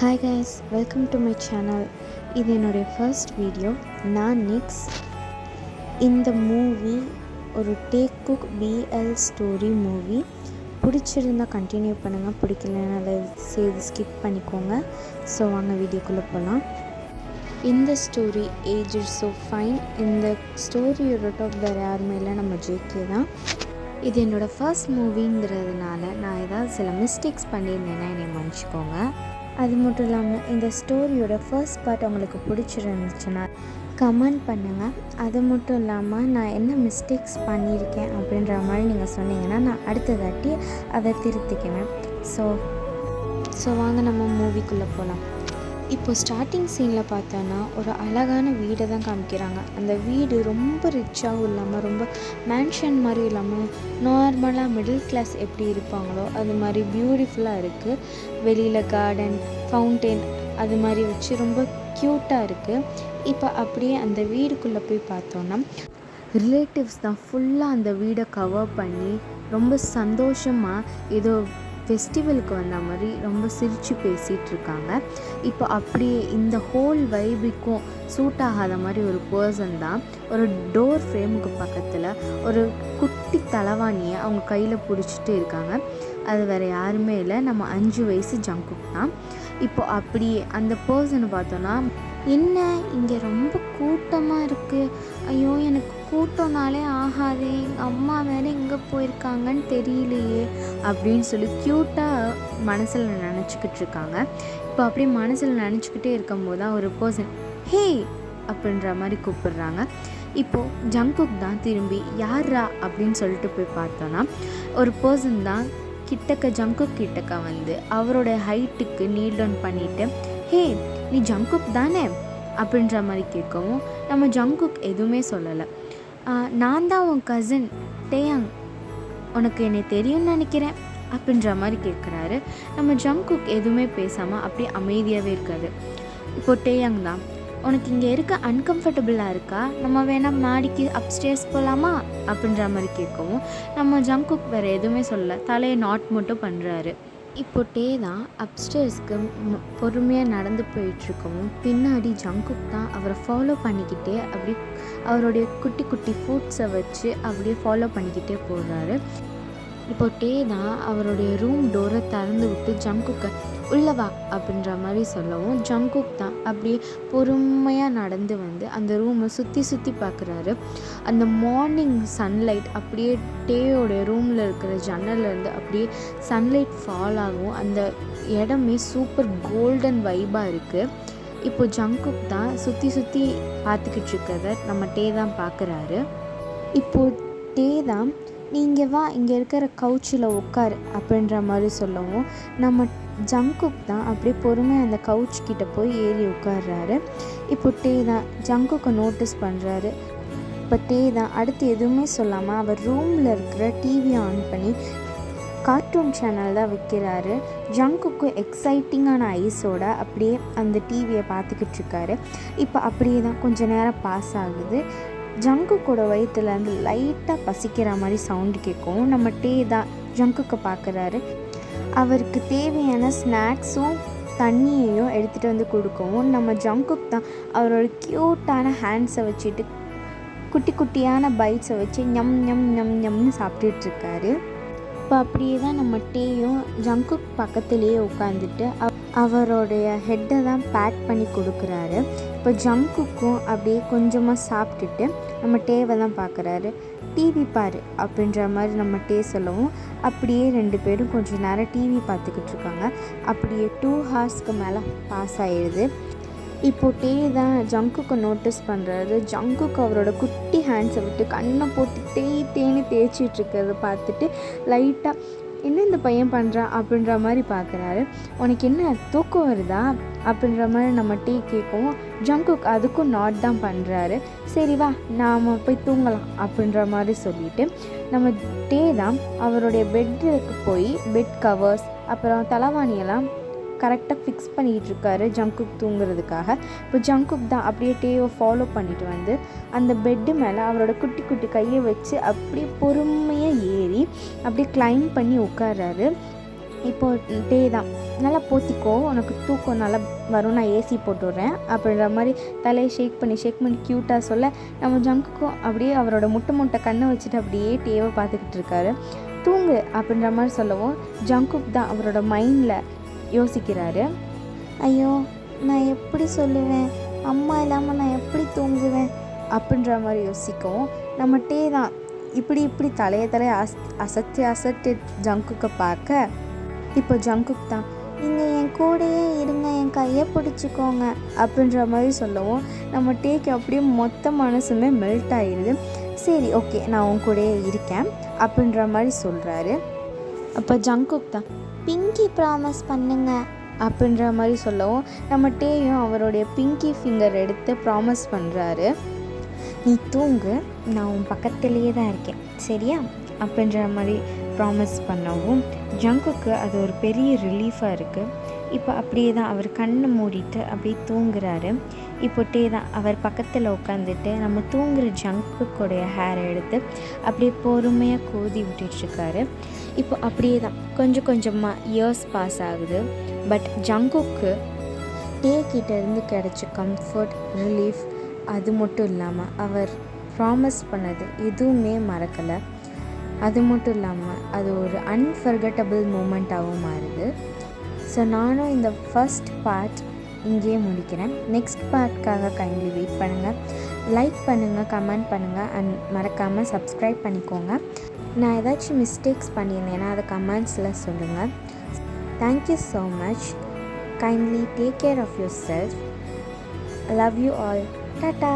Hi guys, welcome to my channel. இது என்னுடைய first video. நான் நிக்ஸ். இந்த மூவி ஒரு டேக் குக் பிஎல் ஸ்டோரி மூவி. பிடிச்சிருந்தால் கண்டினியூ பண்ணுங்கள், பிடிக்கலன்னா அதை செய்து ஸ்கிப் பண்ணிக்கோங்க. ஸோ வாங்க வீடியோக்குள்ளே போகலாம். இந்த story age is so fine. இந்த ஸ்டோரியோட டாப் வேறு யாருமே இல்லை, நம்ம ஜேகே தான். இது என்னோடய ஃபர்ஸ்ட் மூவிங்கிறதுனால நான் ஏதாவது சில மிஸ்டேக்ஸ் பண்ணியிருந்தேன்னா என்னை மன்னிச்சிக்கோங்க. அது மட்டும் இல்லாமல் இந்த ஸ்டோரியோட ஃபர்ஸ்ட் பார்ட் உங்களுக்கு பிடிச்சிருந்துச்சுன்னா கமெண்ட் பண்ணுங்கள். அது மட்டும் இல்லாமல் நான் என்ன மிஸ்டேக்ஸ் பண்ணியிருக்கேன் அப்படின்ற மாதிரி நீங்கள் சொன்னீங்கன்னா நான் அடுத்த தாட்டி அதை திருத்திக்குவேன். ஸோ வாங்க நம்ம மூவிக்குள்ளே போகலாம். இப்போ ஸ்டார்டிங் சீனில் பார்த்தோன்னா ஒரு அழகான வீடை தான் காமிக்கிறாங்க. அந்த வீடு ரொம்ப ரிச்சாகவும் இல்லாமல் ரொம்ப மேன்ஷன் மாதிரி இல்லாமல் நார்மலாக மிடில் கிளாஸ் எப்படி இருப்பாங்களோ அது மாதிரி பியூட்டிஃபுல்லாக இருக்குது. வெளியில் கார்டன், ஃபவுண்டெயின் அது மாதிரி வச்சு ரொம்ப க்யூட்டாக இருக்குது. இப்போ அப்படியே அந்த வீடுக்குள்ளே போய் பார்த்தோன்னா ரிலேட்டிவ்ஸ் தான் ஃபுல்லாக அந்த வீடை கவர் பண்ணி ரொம்ப சந்தோஷமாக ஏதோ ஃபெஸ்டிவலுக்கு வந்த மாதிரி ரொம்ப சிரித்து பேசிகிட்டு இருக்காங்க. இப்போ அப்படியே இந்த ஹோல் வைபுக்கும் சூட் ஆகாத மாதிரி ஒரு பர்சன் தான் ஒரு டோர் ஃப்ரேமுக்கு பக்கத்தில் ஒரு குட்டி தலைவாணியை அவங்க கையில் பிடிச்சிட்டு இருக்காங்க. அது வேறு யாருமே இல்லை, நம்ம 5 வயசு ஜங்குக் தான். இப்போ அப்படியே அந்த பர்சனை பார்த்தோன்னா, என்ன இங்கே ரொம்ப கூட்டமாக இருக்குது, ஐயோ எனக்கு கூட்டம்னாலே ஆகாதே, எங்கள் அம்மா வேறு எங்கே போயிருக்காங்கன்னு தெரியலையே அப்படின்னு சொல்லி க்யூட்டாக மனசில் நினச்சிக்கிட்டு இருக்காங்க. இப்போ அப்படியே மனசில் நினச்சிக்கிட்டே இருக்கும்போது தான் ஒரு பர்சன் ஹே அப்படின்ற மாதிரி கூப்பிடுறாங்க. இப்போது ஜங்குக் தான் திரும்பி யாரா அப்படின்னு சொல்லிட்டு போய் பார்த்தோன்னா ஒரு பர்சன் தான் ஜங்குக் கிட்டக்க வந்து அவரோட ஹைட்டுக்கு நீல் டவுன் பண்ணிவிட்டு ஹே நீ ஜங்குக் தானே அப்படின்ற மாதிரி கேட்கவும் நம்ம ஜங்குக் எதுவுமே சொல்லலை. நான் தான் உன் கசின் டேயாங், உனக்கு என்னை தெரியும்னு நினைக்கிறேன் அப்படின்ற மாதிரி கேட்குறாரு. நம்ம ஜங்குக் எதுவுமே பேசாமல் அப்படியே அமைதியாகவே இருக்காது. இப்போ டேயாங் தான், உனக்கு இங்கே இருக்க அன்கம்ஃபர்டபுளாக இருக்கா, நம்ம வேணால் மாடிக்கு அப்ஸ்டேர்ஸ் போகலாமா அப்படின்ற மாதிரி கேட்கவும் நம்ம ஜங்குக் வேறு எதுவுமே சொல்லலை, தலையை நாட் மட்டும் பண்ணுறாரு. இப்போ டே தான் அப்ஸ்டேர்ஸ்க்கு பொறுமையாக நடந்து போயிட்டுருக்கவும் பின்னாடி ஜங்குக் தான் அவரை ஃபாலோ பண்ணிக்கிட்டே அப்படி அவருடைய குட்டி குட்டி ஃபுட்ஸை வச்சு அப்படியே ஃபாலோ பண்ணிக்கிட்டே போடுறாரு. இப்போ டே தான் அவருடைய ரூம் டோரை திறந்து விட்டு ஜங்குக்கை உள்ளவா அப்படின்ற மாதிரி சொல்லவும் ஜங்குக் தான் அப்படியே பொறுமையாக நடந்து வந்து அந்த ரூமை சுற்றி பார்க்குறாரு. அந்த மார்னிங் சன்லைட் அப்படியே டேயோடைய ரூமில் இருக்கிற ஜன்னல்லேருந்து அப்படியே சன்லைட் ஃபால் ஆகும். அந்த இடமே சூப்பர் கோல்டன் வைபாக இருக்குது. இப்போ ஜங்குக் தான் சுற்றி பார்த்துக்கிட்டு இருக்கிறத நம்ம டே தான் பார்க்குறாரு. இப்போது டே தான் நீங்கள் வா இங்கே இருக்கிற கவுச்சில் உட்காரு அப்படின்ற மாதிரி சொல்லவும் நம்ம ஜங்குக் தான் அப்படியே பொறுமையாக அந்த கவுச் கிட்ட போய் ஏறி உட்கார்றாரு. இப்போ டே தான் ஜங்குக்கை நோட்டீஸ் பண்ணுறாரு. இப்போ டே தான் அடுத்து எதுவுமே சொல்லாமல் அவர் ரூமில் இருக்கிற டிவியை ஆன் பண்ணி கார்ட்டூன் சேனல் தான் வைக்கிறாரு. ஜங்குக்கு எக்ஸைட்டிங்கான ஐஸோட அப்படியே அந்த டிவியை பார்த்துக்கிட்டு இருக்காரு. இப்போ அப்படியே தான் கொஞ்சம் நேரம் பாஸ் ஆகுது. ஜங்குக்கோட வயிற்றுலேருந்து லைட்டாக பசிக்கிற மாதிரி சவுண்டு கேட்கும். நம்ம டே தான் ஜங்குக்கை பார்க்குறாரு. அவருக்கு தேவையான ஸ்நாக்ஸும் தண்ணியையும் எடுத்துகிட்டு வந்து கொடுக்கவும் நம்ம ஜங்குக் தான் அவரோட க்யூட்டான ஹேண்ட்ஸை வச்சுட்டு குட்டி குட்டியான பைட்ஸை வச்சு ஞம் ஞம் ஞம் ஞம்னு சாப்பிட்டுட்ருக்காரு. இப்போ அப்படியே தான் நம்ம டேயும் ஜங்குக் பக்கத்துலேயே உட்காந்துட்டு அவருடைய ஹெட்டை தான் பேட் பண்ணி கொடுக்குறாரு. இப்போ ஜங்குக்கும் அப்படியே கொஞ்சமாக சாப்பிட்டுட்டு நம்ம டேவை தான் பார்க்குறாரு. டிவி பாரு அப்படின்ற மாதிரி நம்ம டே சொல்லவும் அப்படியே 2 பேரும் கொஞ்சம் நேரம் டிவி பார்த்துக்கிட்டு இருக்காங்க. அப்படியே 2 ஹார்ஸ்க்கு மேலே பாஸ் ஆகிடுது. இப்போது டே தான் ஜங்குக்கை நோட்டீஸ் பண்ணுறாரு. ஜங்குக்கு அவரோட குட்டி ஹேண்ட்ஸை விட்டு கண்ணை போட்டு தேய்ன்னு தேய்ச்சிட்ருக்கிறத பார்த்துட்டு லைட்டாக என்ன இந்த பையன் பண்ணுறான் அப்படின்ற மாதிரி பார்க்குறாரு. உனக்கு என்ன தூக்கம் வருதா அப்படின்ற மாதிரி நம்ம டீ கேட்கவும் ஜங்குக் அதுக்கும் நாட் தான் பண்ணுறாரு. சரி வா நாம் போய் தூங்கலாம் அப்படின்ற மாதிரி சொல்லிவிட்டு நம்ம டே தான் அவருடைய பெட்டுக்கு போய் பெட் கவர்ஸ் அப்புறம் தலைவாணியெல்லாம் கரெக்டாக ஃபிக்ஸ் பண்ணிகிட்ருக்காரு ஜங்குக் தூங்குறதுக்காக. இப்போ ஜங்குக் தான் அப்படியே டேவை ஃபாலோ பண்ணிட்டு வந்து அந்த பெட்டு மேலே அவரோட குட்டி குட்டி கையை வச்சு அப்படியே பொறுமையாக ஏறி அப்படியே கிளைம் பண்ணி உட்கார்றாரு. இப்போ டே தான் நல்லா போத்திக்கோ, உனக்கு தூக்கம் நல்லா வரும், நான் ஏசி போட்டு விட்றேன் அப்படின்ற மாதிரி தலையை ஷேக் பண்ணி க்யூட்டாக சொல்ல, நம்ம ஜங்குக்கும் அப்படியே அவரோட முட்டை கண்ணை வச்சுட்டு அப்படியே டேவை பார்த்துக்கிட்டு இருக்காரு. தூங்கு அப்படின்ற மாதிரி சொல்லவும் ஜங்குக் தான் அவரோட மைண்டில் யோசிக்கிறாரு. ஐயோ நான் எப்படி சொல்லுவேன், அம்மா இல்லாமல் நான் எப்படி தூங்குவேன் அப்படின்ற மாதிரி யோசிக்கவும் நம்ம டே தான் இப்படி தலையை அசத்தி ஜங்குக்கை பார்க்க, இப்போ ஜங்குக் தான் நீங்கள் என் கூடையே இருங்க, என் கையை பிடிச்சிக்கோங்க அப்படின்ற மாதிரி சொல்லவும் நம்ம டேக்கு அப்படியே மொத்த மனசுமே மெல்ட் ஆகிடுது. சரி ஓகே நான் உன் கூடயே இருக்கேன் அப்படின்ற மாதிரி சொல்கிறாரு. அப்போ ஜங்குக் தான் பிங்கி ப்ராமிஸ் பண்ணுங்க அப்படின்ற மாதிரி சொல்லவும் நம்ம டேயும் அவருடைய பிங்கி ஃபிங்கர் எடுத்து ப்ராமிஸ் பண்ணுறாரு. நீ தூங்கு, நான் உன் பக்கத்துலேயே தான் இருக்கேன் சரியா அப்படின்ற மாதிரி ப்ராமிஸ் பண்ணவும் ஜங்குக்கு அது ஒரு பெரிய ரிலீஃபாக இருக்குது. இப்போ அப்படியே தான் அவர் கண்ணை மூடிட்டு அப்படியே தூங்குறாரு. இப்போ டே தான் அவர் பக்கத்தில் உட்காந்துட்டு நம்ம தூங்குற ஜங்குக்குடைய ஹேரை எடுத்து அப்படியே பொறுமையாக கோதி விட்டுட்ருக்காரு. இப்போ அப்படியே தான் கொஞ்சமாக இயர்ஸ் பாஸ் ஆகுது. பட் ஜங்குக்கு டே கிட்டேருந்து கிடைச்ச கம்ஃபர்ட், ரிலீஃப் அது மட்டும் இல்லாமல் அவர் ப்ராமிஸ் பண்ணது எதுவுமே மறக்கலை. அது மட்டும் இல்லாமல் அது ஒரு அன்ஃபர்கட்டபிள் மூமெண்ட்டாகவும் மாறுது. ஸோ நானும் இந்த ஃபர்ஸ்ட் பார்ட் இங்கேயே முடிக்கிறேன். நெக்ஸ்ட் பார்ட்காக கைண்ட்லி வெயிட் பண்ணுங்கள், லைக் பண்ணுங்கள், கமெண்ட் பண்ணுங்கள் அண்ட் மறக்காமல் சப்ஸ்கிரைப் பண்ணிக்கோங்க. நான் ஏதாச்சும் மிஸ்டேக்ஸ் பண்ணியிருந்தேன்னா அதை கமெண்ட்ஸில் சொல்லுங்கள். Thank you so much. Kindly take care of your self. Love you all. Tata.